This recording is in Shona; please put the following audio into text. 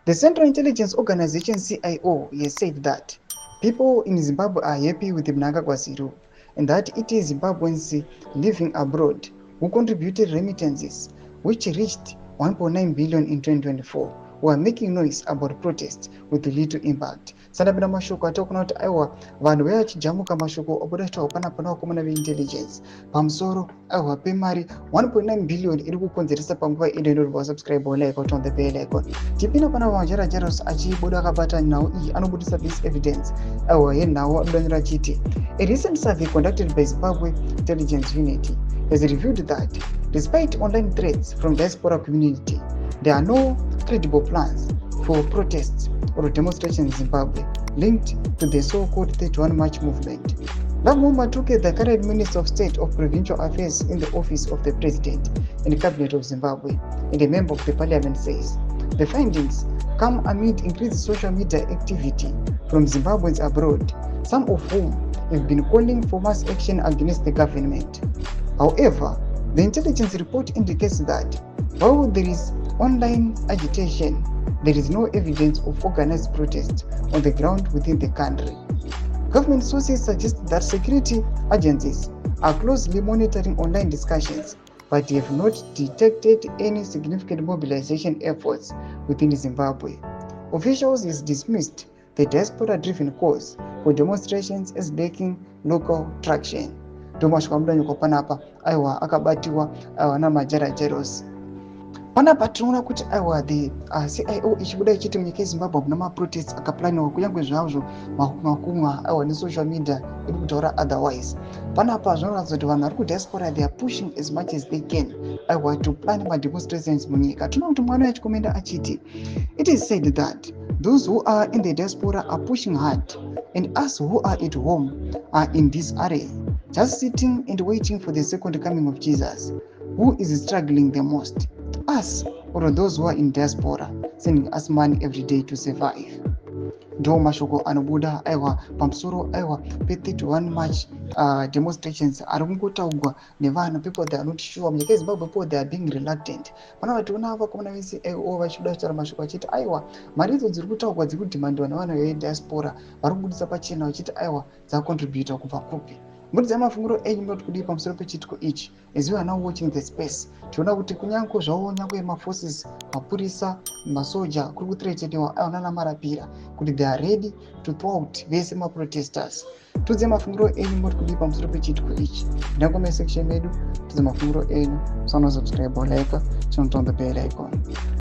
The Central Intelligence Organization CIO has said that people in Zimbabwe are happy with the Mnangagwa and that it is Zimbabweans living abroad who contributed remittances, which reached 1.9 billion in 2024, who are making noise about protests with little impact. Sanabina mashoko atokuna kuti aiwa vanhu vachijamuka mashoko obudatawo panapana vakomana veintelligence pamusoro aiwa pemari 1.9 billion iri kukonzeresa panguva ino inotorwa subscribe like on the bell icon. Tipina pana vamajarajaros achibuda akabata nhau iyi anobudisa this evidence aiwa yenhau adonera chiti a recent survey conducted by Zimbabwe Intelligence Unit has revealed that despite online threats from diaspora community, there are no credible plans for protests or demonstrations in Zimbabwe linked to the so-called 31 March movement. Lamu Matuke, the current Minister of State of Provincial Affairs in the Office of the President and the Cabinet of Zimbabwe and a member of the Parliament, says the findings come amid increased social media activity from Zimbabweans abroad, some of whom have been calling for mass action against the government. However, the intelligence report indicates that while there is online agitation, there is no evidence of organized protest on the ground within the country. Government sources suggest that security agencies are closely monitoring online discussions, but have not detected any significant mobilization efforts within Zimbabwe. Officials have dismissed the diaspora-driven calls for demonstrations as lacking local traction. Tomashwa mudanyuko panapa aiwa akabatiwa aiwa namajarajeros. Panapa tinoona kuti aiwa the CIO ichibuda ichiti munyika yeZimbabwe muna maprotests akaplaniwa kunyangwe zvazvo makumwa aiwa nesocial media iri kutaura otherwise. Panapa zvinoratidza kuti vanhu vari kudiaspora they are pushing as much as they can aiwa to plan mademonstrations munyika. Tinoona kuti mwana wachikomenda achiti it is said that those who are in the diaspora are pushing hard and us who are at home are in this array, just sitting and waiting for the second coming of Jesus. Who is struggling the most? Us or those who are in diaspora, sending us money every day to survive? Ndo mashoko anobuda aiwa pamusoro aiwa pe 31 March demonstrations ari kungotaurwa nevanhu. People they are not sure. Munyika yeZimbabwe people they are being reluctant. Pana vationa vakomana vese vachibuda kutaura mashoko achiti aiwa mari idzo dziri kutaurwa dziri kudhimandwa nevanhu vediaspora vari kubudisa pachena vachiti aiwa dzakontributa kubva kupi. Mudzi mafunguro enyu munoti kudii pamusoro pechitiko ichi? As you are now watching the space, tiona kuti kunyange zvawo nyangwe maforces mapurisa masoja kuri kuthreateniwa aiwa nana marapira kuti they are ready to thwart vese maprotesters. Tudze mafunguro enyu munoti kudii pamusoro pechitiko ichi? Ndakome section medu tudze mafunguro enyu. Subscribe like, turn on the bell icon.